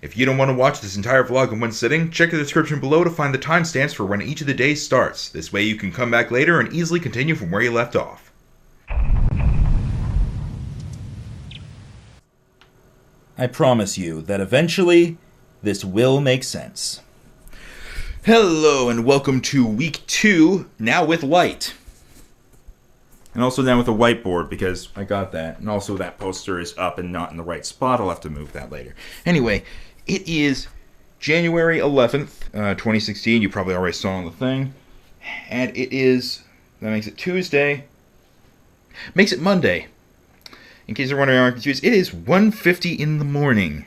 If you don't want to watch this entire vlog in one sitting, check the description below to find the timestamps for when each of the days starts. This way you can come back later and easily continue from where you left off. I promise you that eventually this will make sense. Hello and welcome to week 2, now with light. And also now with a whiteboard because I got that. And also that poster is up and not in the right spot. I'll have to move that later. Anyway, it is January 11th, 2016. You probably already saw on the thing. And it is, that makes it Tuesday. Makes it Monday. In case you're wondering, I'm confused, it is 1:50 in the morning.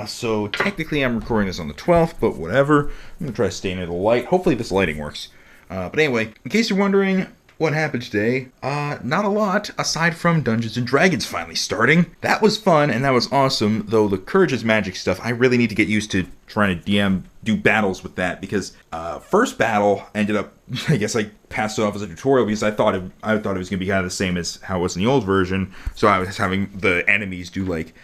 So technically I'm recording this on the 12th, but whatever. I'm going to try to stay in the light. Hopefully this lighting works. But anyway, in case you're wondering what happened today, not a lot, aside from Dungeons & Dragons finally starting. That was fun, and that was awesome, though the Courage is Magic stuff, I really need to get used to trying to do battles with that, because first battle ended up, I guess I passed it off as a tutorial, because I thought it was going to be kind of the same as how it was in the old version, so I was having the enemies do like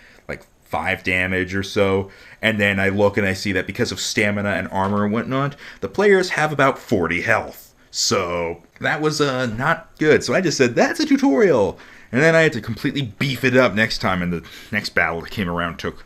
5 damage or so, and then I look and I see that because of stamina and armor and whatnot, the players have about 40 health. So that was not good. So I just said, that's a tutorial. And then I had to completely beef it up next time. And the next battle that came around took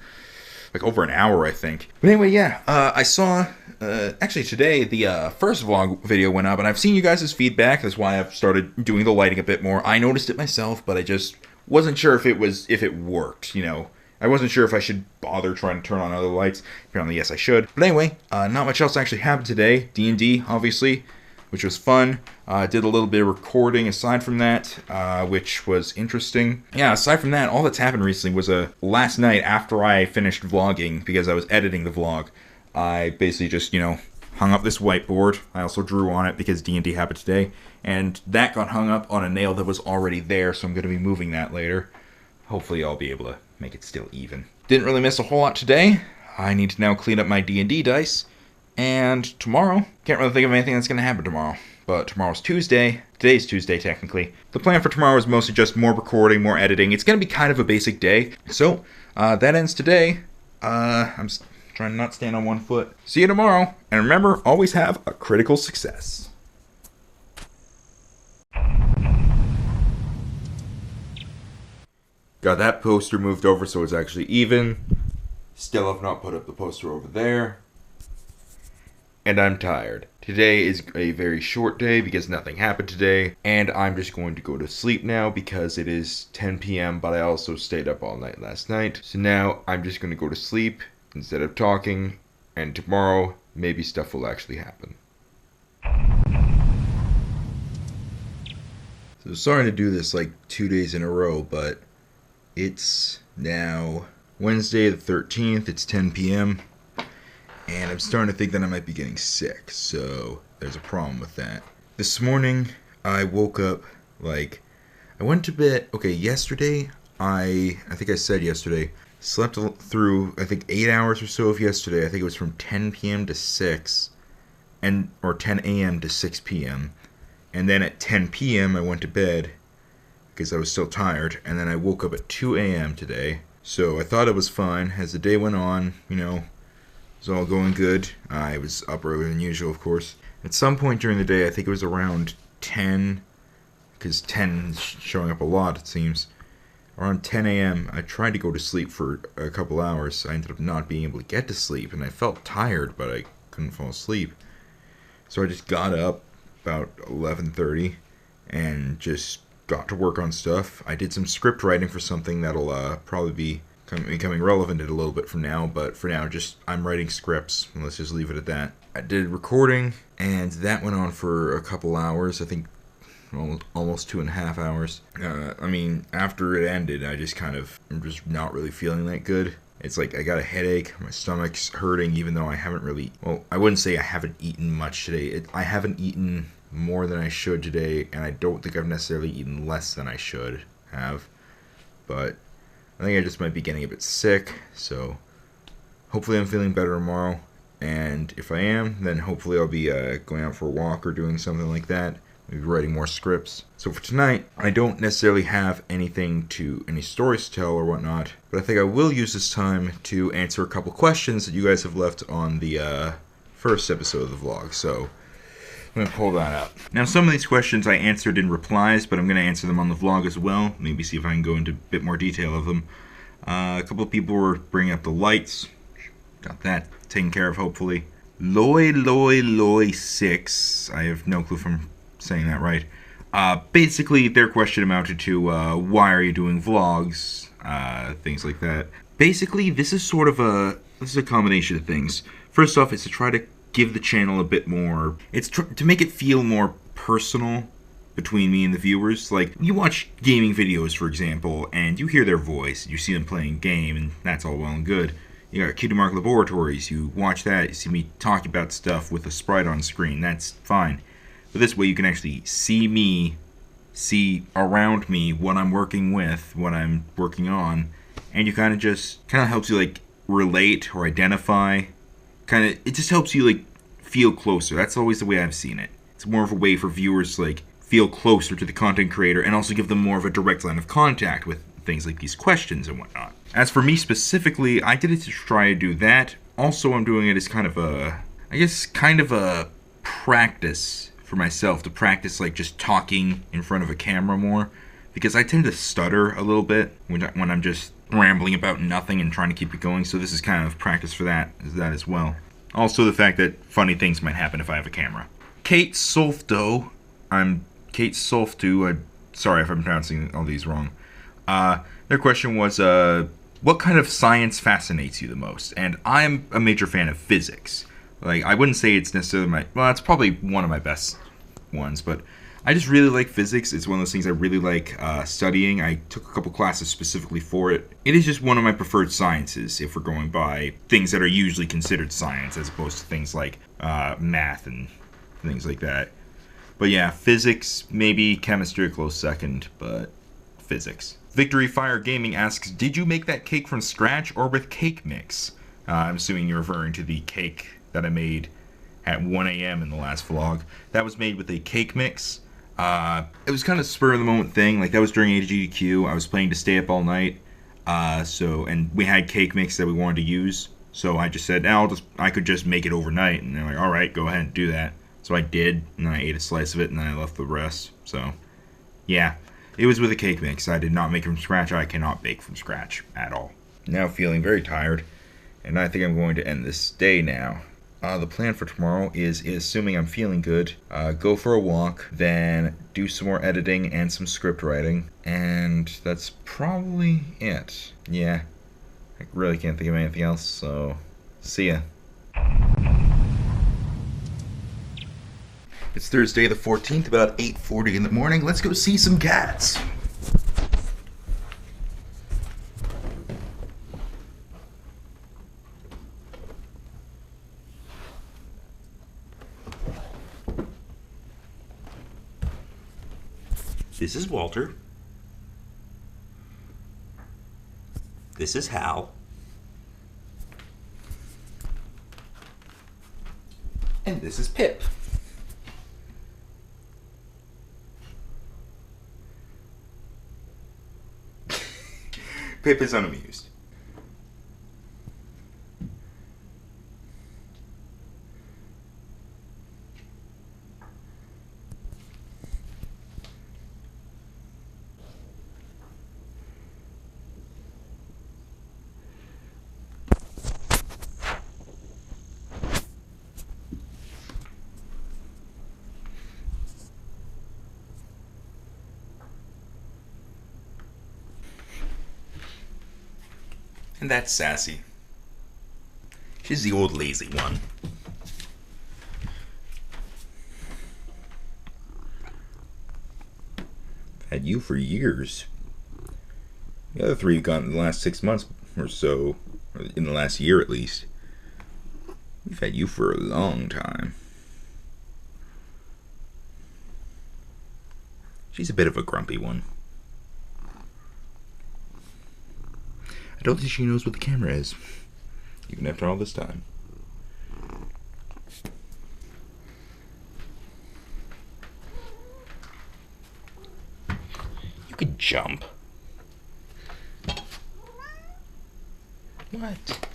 like over an hour, I think. But anyway, yeah, I saw, actually today, the first vlog video went up. And I've seen you guys' feedback. That's why I've started doing the lighting a bit more. I noticed it myself, but I just wasn't sure if it worked, you know. I wasn't sure if I should bother trying to turn on other lights. Apparently, yes, I should. But anyway, not much else actually happened today. D&D, obviously, which was fun. Did a little bit of recording aside from that, which was interesting. Yeah, aside from that, all that's happened recently was last night after I finished vlogging, because I was editing the vlog, I basically just, hung up this whiteboard. I also drew on it because D&D happened today, and that got hung up on a nail that was already there, so I'm going to be moving that later. Hopefully I'll be able to make it still even. Didn't really miss a whole lot today. I need to now clean up my D&D dice. And tomorrow, can't really think of anything that's going to happen tomorrow. But tomorrow's Tuesday. Today's Tuesday, technically. The plan for tomorrow is mostly just more recording, more editing. It's going to be kind of a basic day. So, that ends today. I'm trying to not stand on one foot. See you tomorrow. And remember, always have a critical success. Got that poster moved over so it's actually even. Still have not put up the poster over there. And I'm tired. Today is a very short day because nothing happened today. And I'm just going to go to sleep now because it is 10 p.m. But I also stayed up all night last night. So now I'm just going to go to sleep instead of talking. And tomorrow, maybe stuff will actually happen. So sorry to do this like 2 days in a row, but it's now Wednesday the 13th. It's 10 p.m. And I'm starting to think that I might be getting sick, so there's a problem with that. This morning, I woke up, I went to bed, yesterday, I think I said yesterday, slept through, 8 hours or so of yesterday. I think it was from 10 p.m. to 6, or 10 a.m. to 6 p.m. And then at 10 p.m. I went to bed, because I was still tired, and then I woke up at 2 a.m. today. So I thought it was fine. As the day went on, it was all going good. I was up earlier than usual, of course. At some point during the day, I think it was around 10, because 10 is showing up a lot, it seems. Around 10 a.m., I tried to go to sleep for a couple hours. I ended up not being able to get to sleep, and I felt tired, but I couldn't fall asleep. So I just got up about 11:30 and just got to work on stuff. I did some script writing for something that'll probably be becoming relevant in a little bit from now, but for now, I'm writing scripts, and let's just leave it at that. I did recording, and that went on for a couple hours, I think almost 2.5 hours. After it ended, I'm just not really feeling that good. It's like I got a headache, my stomach's hurting, even though I haven't really, I wouldn't say I haven't eaten much today. I haven't eaten more than I should today, and I don't think I've necessarily eaten less than I should have, but I think I just might be getting a bit sick, so hopefully I'm feeling better tomorrow, and if I am, then hopefully I'll be going out for a walk or doing something like that. maybe writing more scripts. So for tonight, I don't necessarily have any stories to tell or whatnot, but I think I will use this time to answer a couple questions that you guys have left on the first episode of the vlog. So I'm going to pull that up. Now, some of these questions I answered in replies, but I'm going to answer them on the vlog as well. Maybe see if I can go into a bit more detail of them. A couple of people were bringing up the lights. Got that taken care of, hopefully. Loy6. I have no clue if I'm saying that right. Basically, their question amounted to, why are you doing vlogs? Things like that. Basically, this is a combination of things. First off, it's to try to give the channel a bit more, it's to make it feel more personal between me and the viewers. Like, you watch gaming videos, for example, and you hear their voice, you see them playing a game, and that's all well and good. You got Kitten Laboratories, you watch that, you see me talk about stuff with a sprite on screen, that's fine. But this way you can actually see around me what I'm working with, what I'm working on, and you kind of helps you, like, relate or identify. It just helps you, like, feel closer. That's always the way I've seen it. It's more of a way for viewers to, like, feel closer to the content creator and also give them more of a direct line of contact with things like these questions and whatnot. As for me specifically, I did it to try to do that. Also, I'm doing it as kind of a practice for myself, to practice, like, just talking in front of a camera more, because I tend to stutter a little bit when I'm just rambling about nothing and trying to keep it going, so this is kind of practice for that as well. Also, the fact that funny things might happen if I have a camera. Kate Solfdo, sorry if I'm pronouncing all these wrong. Their question was, what kind of science fascinates you the most? And I'm a major fan of physics. Like, I wouldn't say it's necessarily it's probably one of my best ones, but I just really like physics. It's one of those things I really like studying. I took a couple classes specifically for it. It is just one of my preferred sciences if we're going by things that are usually considered science, as opposed to things like math and things like that. But yeah, physics, maybe chemistry a close second, but physics. Victory Fire Gaming asks, did you make that cake from scratch or with cake mix? I'm assuming you're referring to the cake that I made at 1 a.m. in the last vlog. That was made with a cake mix. It was kind of spur of the moment thing. Like, that was during AGDQ. I was planning to stay up all night. And we had cake mix that we wanted to use. So I just said, I could just make it overnight. And they're like, all right, go ahead and do that. So I did, and then I ate a slice of it, and then I left the rest. So, yeah. It was with a cake mix. I did not make it from scratch. I cannot bake from scratch at all. Now feeling very tired, and I think I'm going to end this day now. The plan for tomorrow is, assuming I'm feeling good, go for a walk, then do some more editing and some script writing, and that's probably it. Yeah, I really can't think of anything else, so see ya. It's Thursday the 14th, about 8:40 in the morning. Let's go see some cats. This is Walter. This is Hal. And this is Pip. Pip is unamused. And that's Sassy. She's the old lazy one. Had you for years. The other three you've gotten in the last 6 months or so, or in the last year at least. We've had you for a long time. She's a bit of a grumpy one. I don't think she knows what the camera is, even after all this time. Jump. What?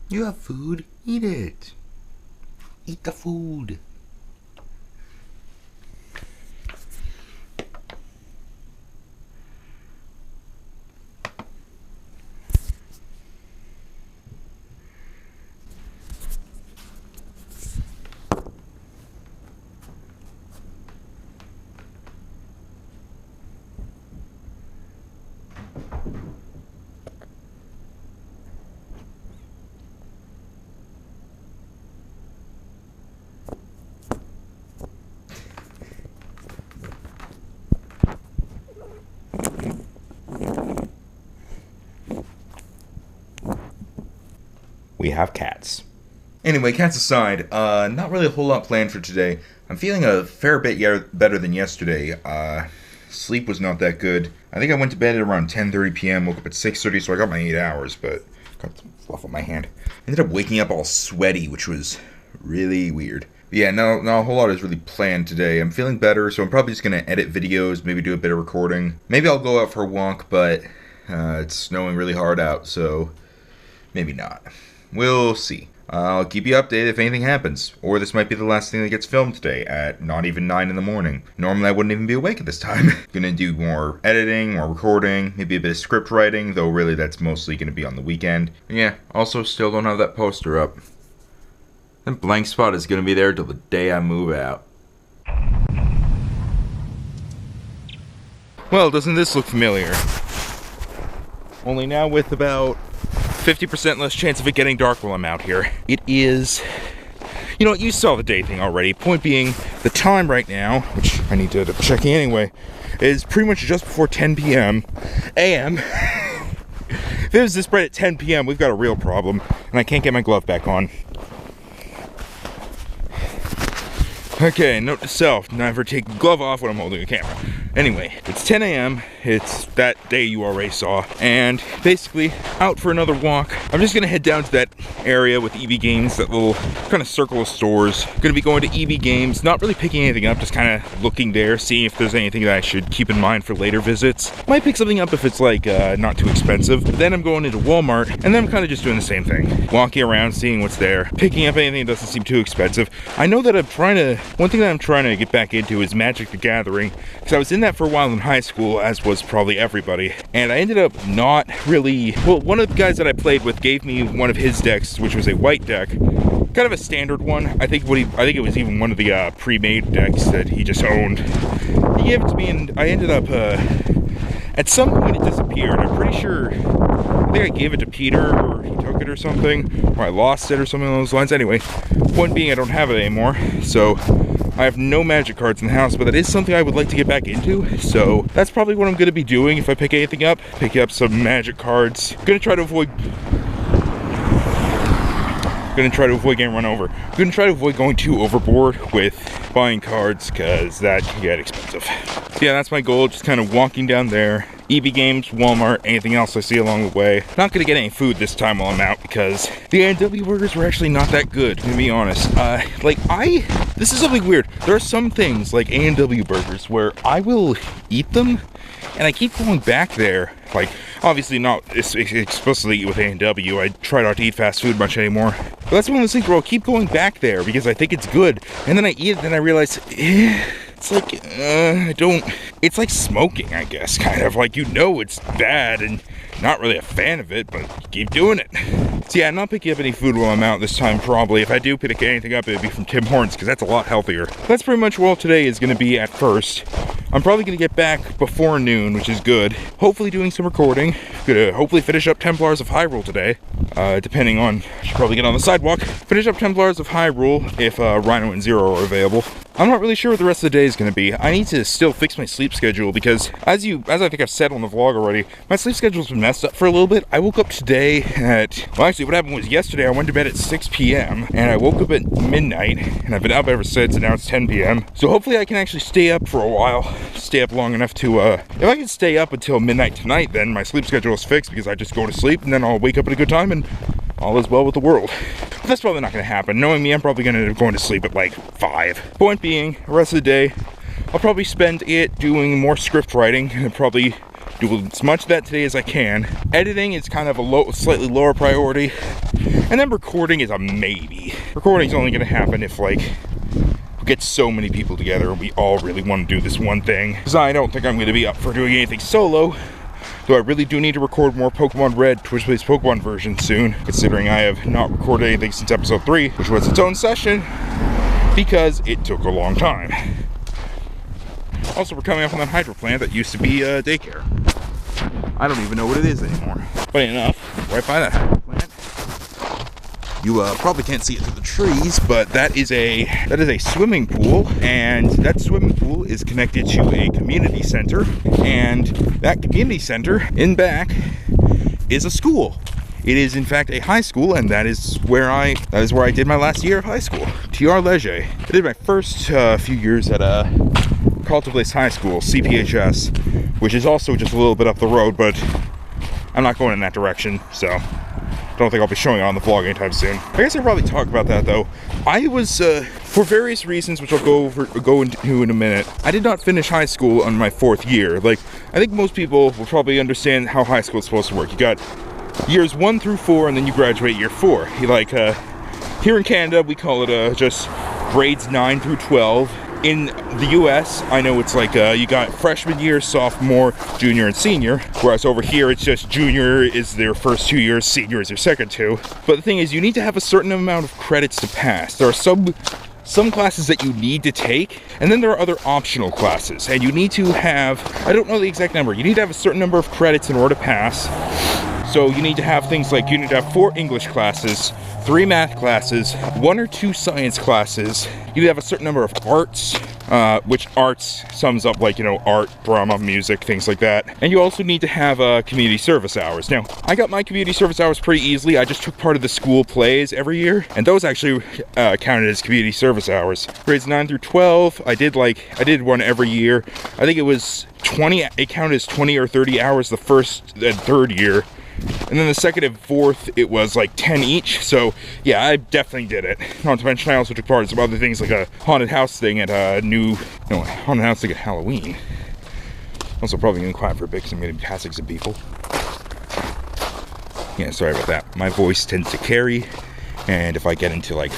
You have food? Eat it. Eat the food. We have cats. Anyway, cats aside, not really a whole lot planned for today. I'm feeling a fair bit better than yesterday. Sleep was not that good. I think I went to bed at around 10:30 p.m., woke up at 6:30, so I got my 8 hours, but got some fluff on my hand. Ended up waking up all sweaty, which was really weird. But yeah, no, a whole lot is really planned today. I'm feeling better, so I'm probably just going to edit videos, maybe do a bit of recording. Maybe I'll go out for a walk, but it's snowing really hard out, so maybe not. We'll see. I'll keep you updated if anything happens. Or this might be the last thing that gets filmed today at not even 9 in the morning. Normally I wouldn't even be awake at this time. Gonna do more editing, more recording, maybe a bit of script writing, though really that's mostly gonna be on the weekend. And yeah, also still don't have that poster up. That blank spot is gonna be there till the day I move out. Well, doesn't this look familiar? Only now with about 50% less chance of it getting dark while I'm out here. It is... You know what, you saw the day thing already. Point being, the time right now, which I need to check in anyway, is pretty much just before 10 p.m. a.m. If it was this bright at 10 p.m., we've got a real problem, and I can't get my glove back on. Okay, note to self, never take the glove off when I'm holding a camera. Anyway, it's 10 a.m., it's that day you already saw, and basically out for another walk. I'm just gonna head down to that area with EB Games, that little kind of circle of stores. Gonna be going to EB Games, not really picking anything up, just kind of looking there, seeing if there's anything that I should keep in mind for later visits. Might pick something up if it's like not too expensive, but then I'm going into Walmart, and then I'm kind of just doing the same thing. Walking around, seeing what's there, picking up anything that doesn't seem too expensive. I know that one thing that I'm trying to get back into is Magic the Gathering, because I was in that for a while in high school, as was probably everybody, and I ended up not really... Well, one of the guys that I played with gave me one of his decks, which was a white deck, kind of a standard one. I think it was even one of the pre-made decks that he just owned. He gave it to me, and I ended up... At some point it disappeared. I'm pretty sure, I think I gave it to Peter, or he took it or something, or I lost it or something along those lines. Anyway, point being I don't have it anymore, so I have no magic cards in the house, but that is something I would like to get back into, so that's probably what I'm going to be doing if I pick anything up. Pick up some magic cards. Gonna try to avoid getting run over. Gonna try to avoid going too overboard with buying cards, because that can get expensive. So yeah, that's my goal, just kind of walking down there. EB Games, Walmart, anything else I see along the way. Not gonna get any food this time while I'm out, because the A&W burgers were actually not that good, to be honest. This is something weird. There are some things, like A&W burgers, where I will eat them, and I keep going back there. Like, obviously not explicitly with A&W. I try not to eat fast food much anymore. But that's one of those things where I'll keep going back there because I think it's good. And then I eat it, and I realize, it's like, it's like smoking, I guess, kind of. Like, you know it's bad and not really a fan of it, but you keep doing it. So yeah, I'm not picking up any food while I'm out this time, probably. If I do pick anything up, it'd be from Tim Hortons, because that's a lot healthier. That's pretty much what today is going to be at first. I'm probably going to get back before noon, which is good. Hopefully doing some recording. Gonna hopefully finish up Templars of Hyrule today. Depending on, I should probably get on the sidewalk. Finish up Templars of Hyrule if Rhino and Zero are available. I'm not really sure what the rest of the day is going to be. I need to still fix my sleep schedule because, as I think I've said on the vlog already, my sleep schedule's been messed up for a little bit. I woke up today at, well, actually what happened was yesterday I went to bed at 6 p.m. and I woke up at midnight, and I've been up ever since, and now it's 10 p.m. So hopefully I can actually stay up for a while, stay up long enough to, if I can stay up until midnight tonight, then my sleep schedule is fixed because I just go to sleep and then I'll wake up at a good time and all is well with the world. But that's probably not going to happen. Knowing me, I'm probably going to end up going to sleep at like 5. Point being, the rest of the day, I'll probably spend it doing more script writing and probably do as much of that today as I can. Editing is kind of a slightly lower priority. And then recording is a maybe. Recording's only going to happen if like we get so many people together and we all really want to do this one thing. Because I don't think I'm going to be up for doing anything solo. Though I really do need to record more Pokemon Red Twitch-based Pokemon version soon, considering I have not recorded anything since episode 3, which was its own session, because it took a long time. Also, we're coming up on that hydro plant that used to be a daycare. I don't even know what it is anymore. Funny enough, right by that hydro plant, you probably can't see it through the trees, but that is a swimming pool, and that swimming pool is connected to a community center, and that community center in back is a school. It is in fact a high school, and that is where I did my last year of high school, TR Leger. I did my first few years at Carlton Place High School, CPHS, which is also just a little bit up the road, but I'm not going in that direction, so don't think I'll be showing it on the vlog anytime soon. I guess I'll probably talk about that though. I was, for various reasons, which I'll go into in a minute, I did not finish high school on my 4th year. Like, I think most people will probably understand how high school is supposed to work. You got years 1 through 4, and then you graduate year 4. You like, here in Canada, we call it just grades 9 through 12. In the US, I know it's like you got freshman year, sophomore, junior, and senior. Whereas over here, it's just junior is their first 2 years, senior is their second 2. But the thing is, you need to have a certain amount of credits to pass. There are some classes that you need to take, and then there are other optional classes. And you need to have, I don't know the exact number, you need to have a certain number of credits in order to pass. So you need to have things like, you need to have 4 English classes, 3 math classes, 1 or 2 science classes. You need to have a certain number of arts, which arts sums up like, you know, art, drama, music, things like that. And you also need to have community service hours. Now, I got my community service hours pretty easily. I just took part of the school plays every year, and those actually counted as community service hours. Grades 9 through 12, I did one every year. I think it was 20, it counted as 20 or 30 hours the first and 3rd year. And then the 2nd and 4th, it was like 10 each. So yeah, I definitely did it. Not to mention, I also took part in some other things like a haunted haunted house thing at Halloween. Also probably gonna be quiet for a bit because I'm gonna be passing some people. Yeah, sorry about that. My voice tends to carry, and if I get into like,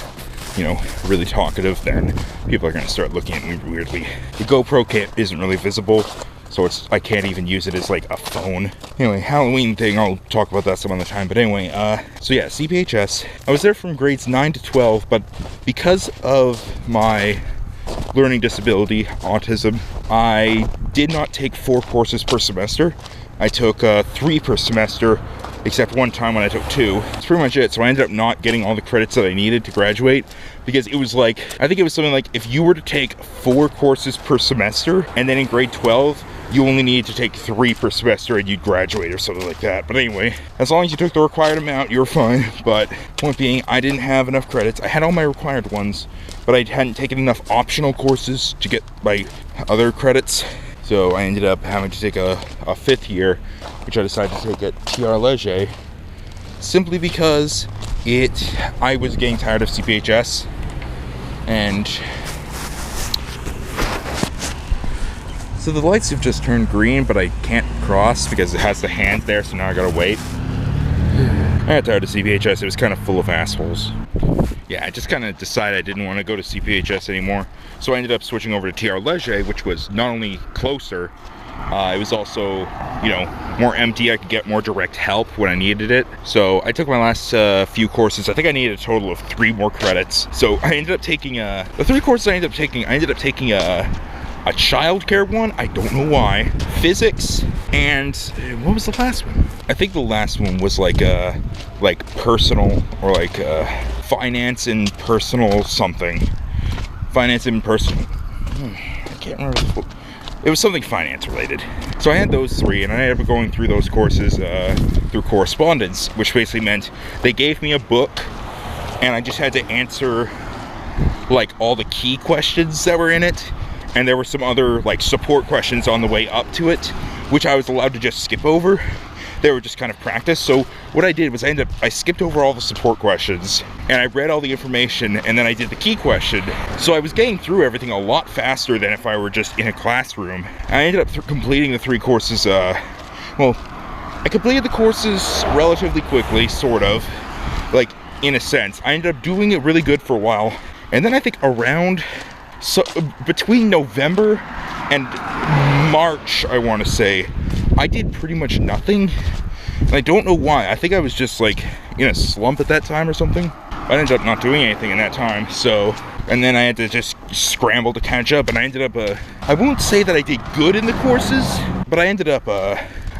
you know, really talkative, then people are gonna start looking at me weirdly. The GoPro kit isn't really visible, so I can't even use it as like a phone. Anyway, Halloween thing, I'll talk about that some other time. But anyway, so yeah, CPHS. I was there from grades 9 to 12, but because of my learning disability, autism, I did not take 4 courses per semester. I took 3 per semester, except one time when I took 2. That's pretty much it. So I ended up not getting all the credits that I needed to graduate, because it was like, I think it was something like, if you were to take 4 courses per semester, and then in grade 12, you only needed to take 3 per semester and you'd graduate or something like that. But anyway, as long as you took the required amount, you were fine. But point being, I didn't have enough credits. I had all my required ones, but I hadn't taken enough optional courses to get my other credits. So I ended up having to take a 5th year, which I decided to take at TR Leger, simply because I was getting tired of CPHS, and so the lights have just turned green, but I can't cross because it has the hand there, so now I gotta wait. I got tired of CPHS. It was kind of full of assholes. Yeah, I just kind of decided I didn't want to go to CPHS anymore, so I ended up switching over to TR Leger, which was not only closer, it was also, you know, more empty. I could get more direct help when I needed it. So I took my last few courses. I think I needed a total of 3 more credits. So I ended up taking the 3 courses I ended up taking a childcare one. I don't know why. Physics, and what was the last one? I think the last one was like personal, or like finance and personal something. Finance and personal. I can't remember. It was something finance related. So I had those 3, and I ended up going through those courses through correspondence, which basically meant they gave me a book, and I just had to answer like all the key questions that were in it. And there were some other like support questions on the way up to it, which I was allowed to just skip over. they were just kind of practice. So what I did was I skipped over all the support questions, and I read all the information, and then I did the key question. So I was getting through everything a lot faster than if I were just in a classroom. I ended up completing the 3 courses, well, I completed the courses relatively quickly, sort of, like, in a sense. I ended up doing it really good for a while, and then I think around, so between November and March, I want to say, I did pretty much nothing, and I don't know why. I think I was just, like, in a slump at that time or something. I ended up not doing anything in that time, so, and then I had to just scramble to catch up, and I ended up, I won't say that I did good in the courses, but I ended up,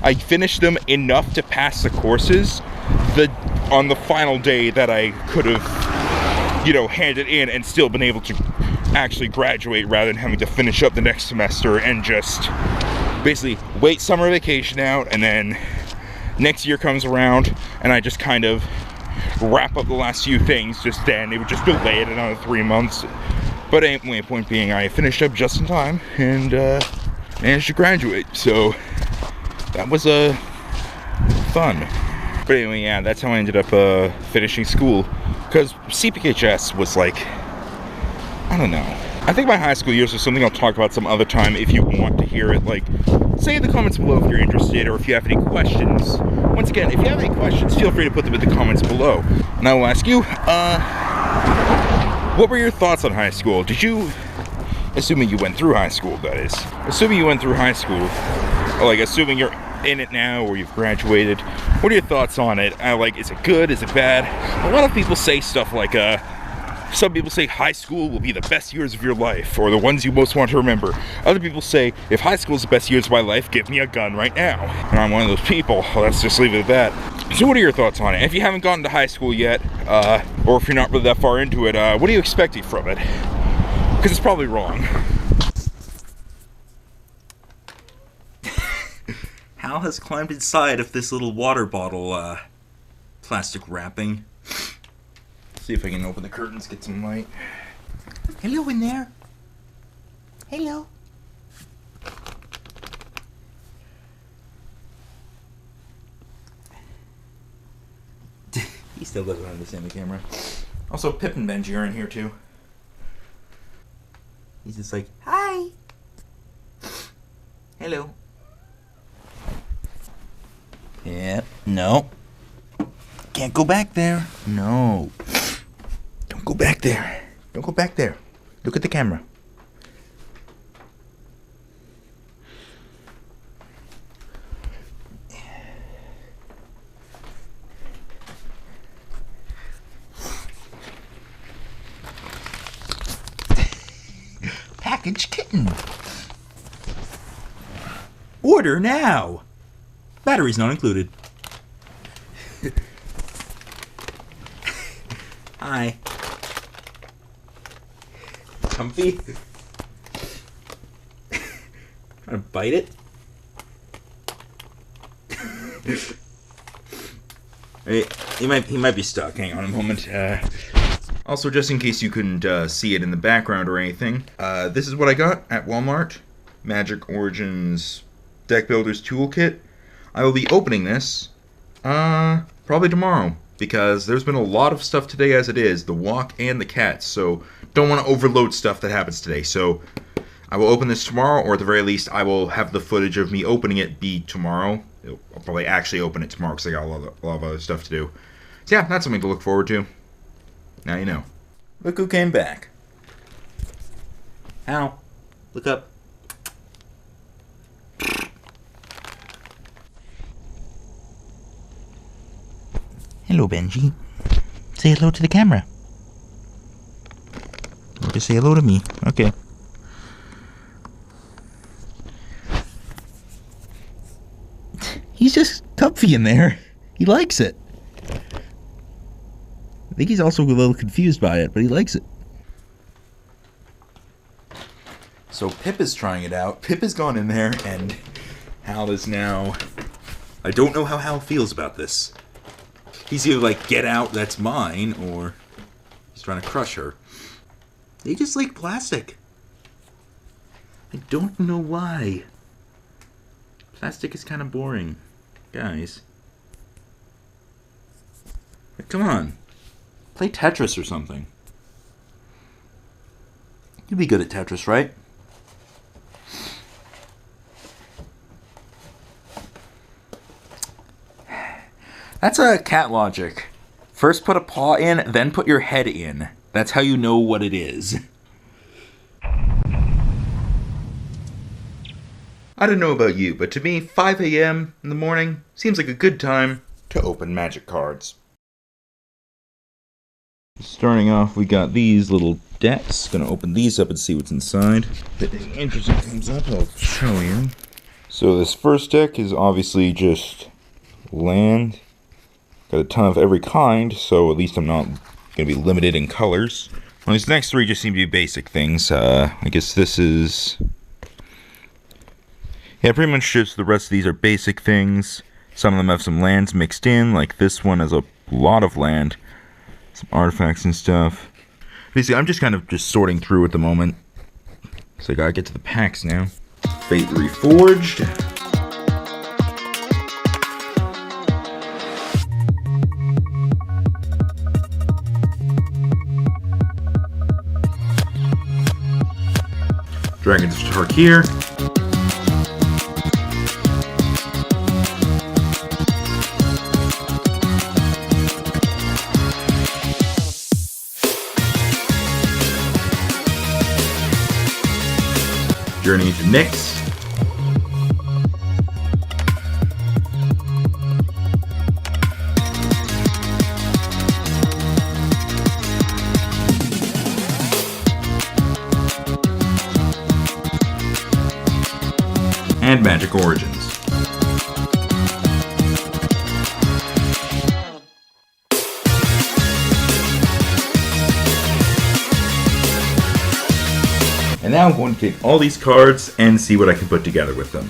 I finished them enough to pass the courses on the final day that I could have, you know, handed in and still been able to actually graduate rather than having to finish up the next semester and just basically wait summer vacation out, and then next year comes around and I just kind of wrap up the last few things just then. It would just delay it another 3 months. But anyway, point being, I finished up just in time and managed to graduate. So that was fun. But anyway, yeah, that's how I ended up finishing school. Because CPHS was like, I don't know. I think my high school years are something I'll talk about some other time if you want to hear it. Like, say in the comments below if you're interested, or if you have any questions. Once again, if you have any questions, feel free to put them in the comments below. And I will ask you, what were your thoughts on high school? Did you, assuming you went through high school, that is. Assuming you went through high school, like assuming you're in it now or you've graduated, what are your thoughts on it? Like, is it good? Is it bad? A lot of people say stuff like, some people say high school will be the best years of your life, or the ones you most want to remember. Other people say, if high school is the best years of my life, give me a gun right now. And I'm one of those people. Let's just leave it at that. So what are your thoughts on it? If you haven't gotten to high school yet, or if you're not really that far into it, what are you expecting from it? Because it's probably wrong. Hal has climbed inside of this little water bottle, plastic wrapping. See if I can open the curtains, get some light. Hello in there. Hello. He still doesn't understand the camera. Also, Pip and Benji are in here too. He's just like, hi. Hello. Yeah, no. Can't go back there. No. Don't go back there. Don't go back there. Look at the camera. Package kitten. Order now. Batteries not included. Hi. Comfy? Trying to bite it? He might be stuck. Hang on a moment. Also, just in case you couldn't see it in the background or anything, this is what I got at Walmart. Magic Origins Deck Builder's Toolkit. I will be opening this probably tomorrow, because there's been a lot of stuff today as it is, the walk and the cats, so don't want to overload stuff that happens today. So I will open this tomorrow, or at the very least I will have the footage of me opening it be tomorrow. I'll probably actually open it tomorrow because I got a lot of other stuff to do. So yeah, that's something to look forward to. Now you know. Look who came back. Ow. Look up. Hello, Benji. Say hello to the camera. Or just say hello to me. Okay. He's just comfy in there. He likes it. I think he's also a little confused by it, but he likes it. So Pip is trying it out. Pip has gone in there, and Hal is now... I don't know how Hal feels about this. He's either like, get out, that's mine, or he's trying to crush her. They just like plastic. I don't know why. Plastic is kind of boring. Guys. Come on. Play Tetris or something. You'd be good at Tetris, right? That's a cat logic. First put a paw in, then put your head in. That's how you know what it is. I don't know about you, but to me, 5 a.m. in the morning seems like a good time to open magic cards. Starting off, we got these little decks. Gonna open these up and see what's inside. If anything interesting comes up, I'll show you. So this first deck is obviously just land. Got a ton of every kind, so at least I'm not gonna be limited in colors. Well, these next three just seem to be basic things. I guess this is... Yeah, pretty much just the rest of these are basic things. Some of them have some lands mixed in, like this one has a lot of land. Some artifacts and stuff. Basically, I'm just kind of sorting through at the moment. So I gotta get to the packs now. Fate Reforged. Dragon's Tarkir. Journey to Nyx. And Magic Origins. And now I'm going to take all these cards and see what I can put together with them.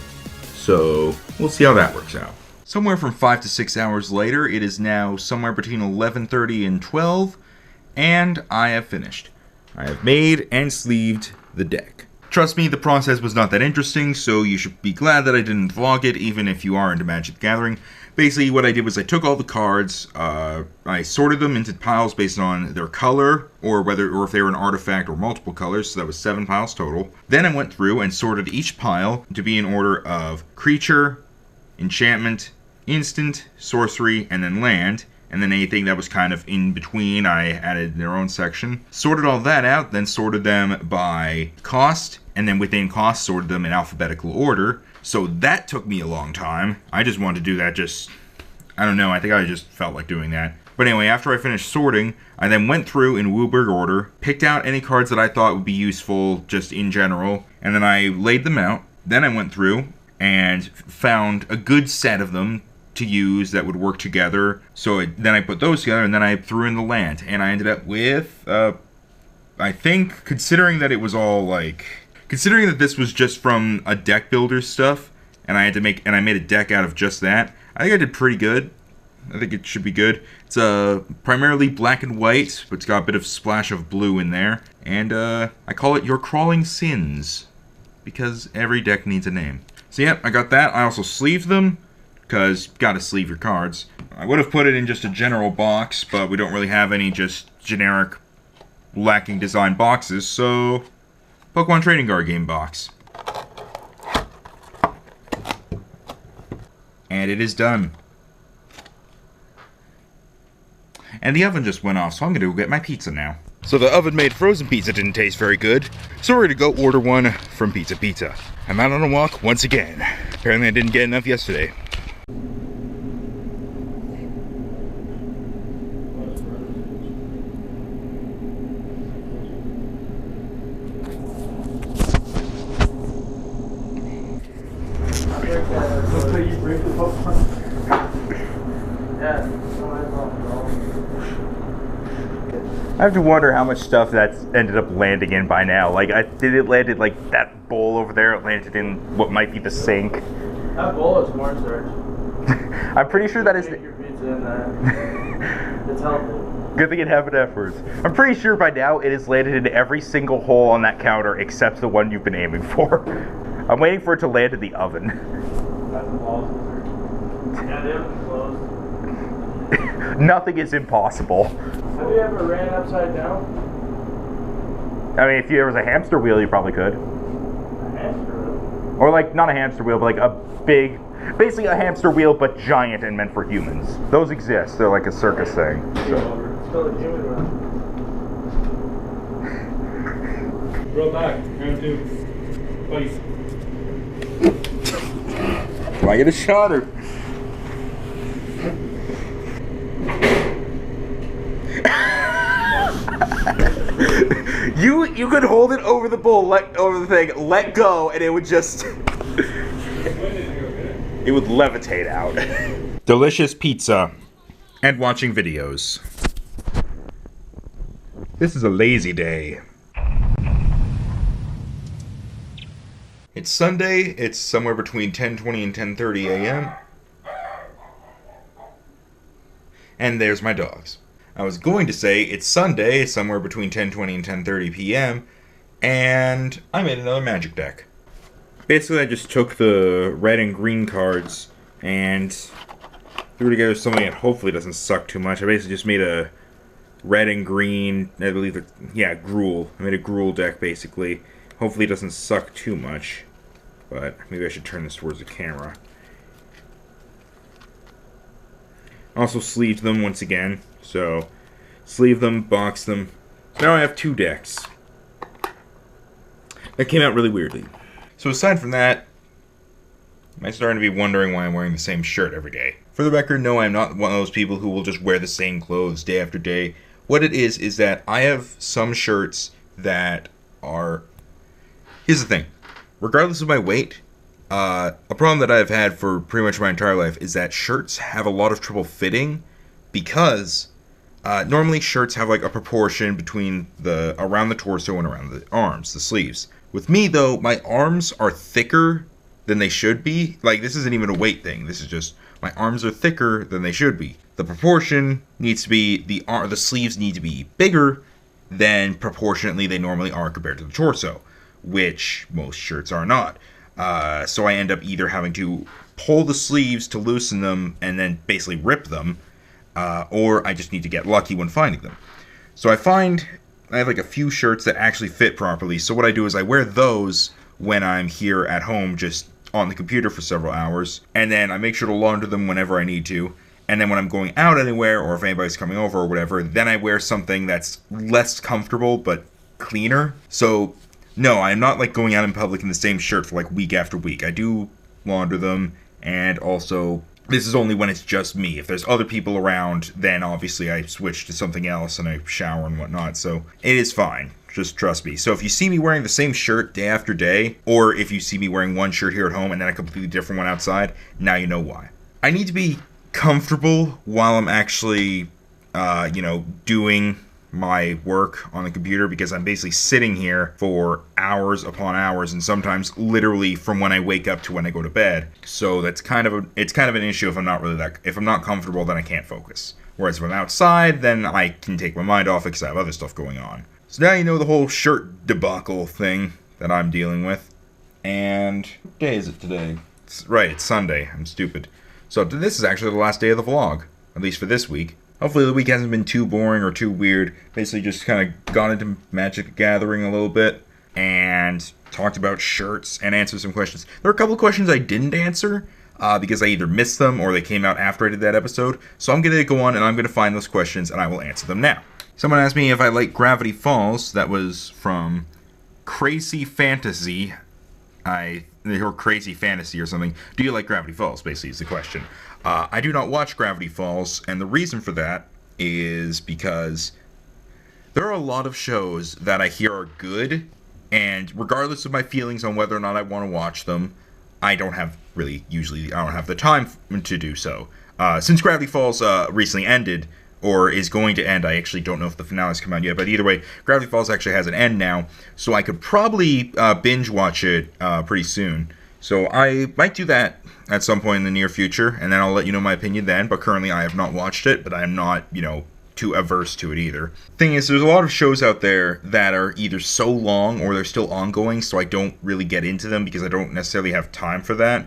So, we'll see how that works out. Somewhere from 5 to 6 hours later, it is now somewhere between 11:30 and 12, and I have finished. I have made and sleeved the deck. Trust me, the process was not that interesting, so you should be glad that I didn't vlog it, even if you are into Magic the Gathering. Basically, what I did was I took all the cards, I sorted them into piles based on their color, or if they were an artifact or multiple colors, so that was 7 piles total. Then I went through and sorted each pile to be in order of creature, enchantment, instant, sorcery, and then land. And then anything that was kind of in between, I added their own section. Sorted all that out, then sorted them by cost, and then within cost, sorted them in alphabetical order. So that took me a long time. I just wanted to do that I don't know, I think I just felt like doing that. But anyway, after I finished sorting, I then went through in Wooburg order, picked out any cards that I thought would be useful just in general, and then I laid them out. Then I went through and found a good set of them to use that would work together. So then I put those together, and then I threw in the land, and I ended up with, I think, considering that this was just from a deck builder stuff, and I made a deck out of just that, I think I did pretty good. I think it should be good. It's primarily black and white, but it's got a bit of splash of blue in there, and I call it Your Crawling Sins, because every deck needs a name. So yeah, I got that. I also sleeved them, because gotta sleeve your cards. I would have put it in just a general box, but we don't really have any just generic lacking design boxes, so Pokemon Trading Card Game box. And it is done. And the oven just went off, so I'm gonna go get my pizza now. So the oven-made frozen pizza didn't taste very good, so we're gonna go order one from Pizza Pizza. I'm out on a walk once again. Apparently I didn't get enough yesterday. I have to wonder how much stuff that's ended up landing in by now. Like, did it land in, like, that bowl over there? It landed in what might be the sink. That bowl is cornstarch. I'm pretty sure that is... Make your pizza in that. It's healthy. Good thing it happened afterwards. I'm pretty sure by now it has landed in every single hole on that counter except the one you've been aiming for. I'm waiting for it to land in the oven. That's the balls. Yeah, they haven't closed. Nothing is impossible. Have you ever ran upside down? I mean, if there was a hamster wheel, you probably could. A hamster wheel? Or like, not a hamster wheel, but like a big, basically a hamster wheel, but giant and meant for humans. Those exist. They're like a circus thing. It's still a human run. Roll back, round 2. Fight. Do I get a shot or? You could hold it over the bull, over the thing, let go, and it would just it would levitate out. Delicious pizza and watching videos. This is a lazy day. It's Sunday. It's somewhere between 10:20 and 10:30 a.m. And there's my dogs. I was going to say it's Sunday, somewhere between 10:20 and 10:30 p.m. And I made another magic deck. Basically, I just took the red and green cards and threw together something that hopefully doesn't suck too much. I basically just made a red and green, I believe, gruel. I made a gruel deck, basically. Hopefully it doesn't suck too much. But maybe I should turn this towards the camera. Also sleeved them once again. So, sleeve them, box them. So now I have 2 decks. That came out really weirdly. So aside from that, I'm starting to be wondering why I'm wearing the same shirt every day. For the record, no, I'm not one of those people who will just wear the same clothes day after day. What it is that I have some shirts that are... Here's the thing. Regardless of my weight, a problem that I've had for pretty much my entire life is that shirts have a lot of trouble fitting because normally shirts have like a proportion between around the torso and around the arms, the sleeves. With me though, my arms are thicker than they should be. Like, this isn't even a weight thing. This is just my arms are thicker than they should be. The proportion needs to be the sleeves need to be bigger than proportionately they normally are compared to the torso, which most shirts are not. So I end up either having to pull the sleeves to loosen them and then basically rip them, or I just need to get lucky when finding them. So I have like a few shirts that actually fit properly. So what I do is I wear those when I'm here at home just on the computer for several hours, and then I make sure to launder them whenever I need to. And then when I'm going out anywhere, or if anybody's coming over or whatever, then I wear something that's less comfortable but cleaner. So no, I'm not like going out in public in the same shirt for like week after week. I do launder them, and also this is only when it's just me. If there's other people around, then obviously I switch to something else and I shower and whatnot. So it is fine. Just trust me. So if you see me wearing the same shirt day after day, or if you see me wearing one shirt here at home and then a completely different one outside, now you know why. I need to be comfortable while I'm actually, doing my work on the computer, because I'm basically sitting here for hours upon hours, and sometimes literally from when I wake up to when I go to bed. So it's kind of an issue if I'm not comfortable, then I can't focus. Whereas if I'm outside, then I can take my mind off it because I have other stuff going on. So now you know the whole shirt debacle thing that I'm dealing with. And what day is it today? It's Sunday. I'm stupid. So this is actually the last day of the vlog, at least for this week. Hopefully the week hasn't been too boring or too weird. Basically just kind of gone into Magic the Gathering a little bit and talked about shirts and answered some questions. There were a couple of questions I didn't answer because I either missed them or they came out after I did that episode. So I'm going to go on and I'm going to find those questions and I will answer them now. Someone asked me if I like Gravity Falls. That was from Crazy Fantasy. Or Crazy Fantasy or something. Do you like Gravity Falls, basically, is the question. I do not watch Gravity Falls, and the reason for that is because there are a lot of shows that I hear are good, and regardless of my feelings on whether or not I want to watch them, I don't have the time to do so. Since Gravity Falls recently ended, or is going to end, I actually don't know if the finale's come out yet, but either way, Gravity Falls actually has an end now, so I could probably binge watch it pretty soon. So I might do that at some point in the near future, and then I'll let you know my opinion then, but currently I have not watched it, but I am not, too averse to it either. Thing is, there's a lot of shows out there that are either so long or they're still ongoing, so I don't really get into them because I don't necessarily have time for that.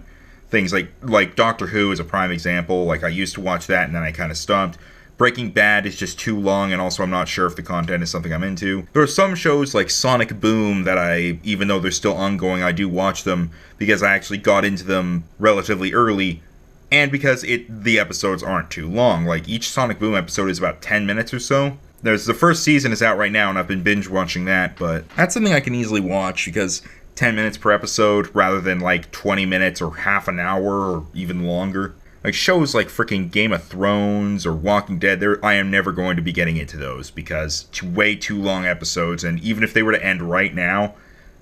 things like Doctor Who is a prime example. Like, I used to watch that and then I kind of stopped. Breaking Bad is just too long, and also I'm not sure if the content is something I'm into. There are some shows like Sonic Boom that even though they're still ongoing, I do watch them because I actually got into them relatively early, and because the episodes aren't too long. Like, each Sonic Boom episode is about 10 minutes or so. The first season is out right now, and I've been binge watching that, but that's something I can easily watch because 10 minutes per episode rather than like 20 minutes or half an hour or even longer. Like, shows like freaking Game of Thrones or Walking Dead, I am never going to be getting into those because way too long episodes, and even if they were to end right now,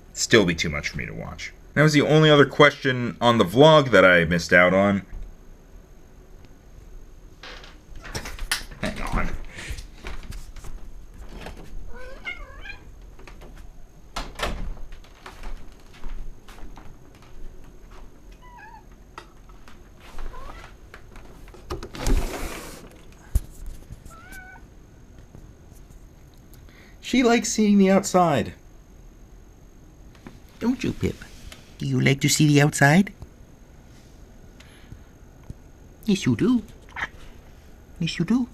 it'd still be too much for me to watch. That was the only other question on the vlog that I missed out on. Hang on. She likes seeing the outside. Don't you, Pip? Do you like to see the outside? Yes, you do. Yes, you do.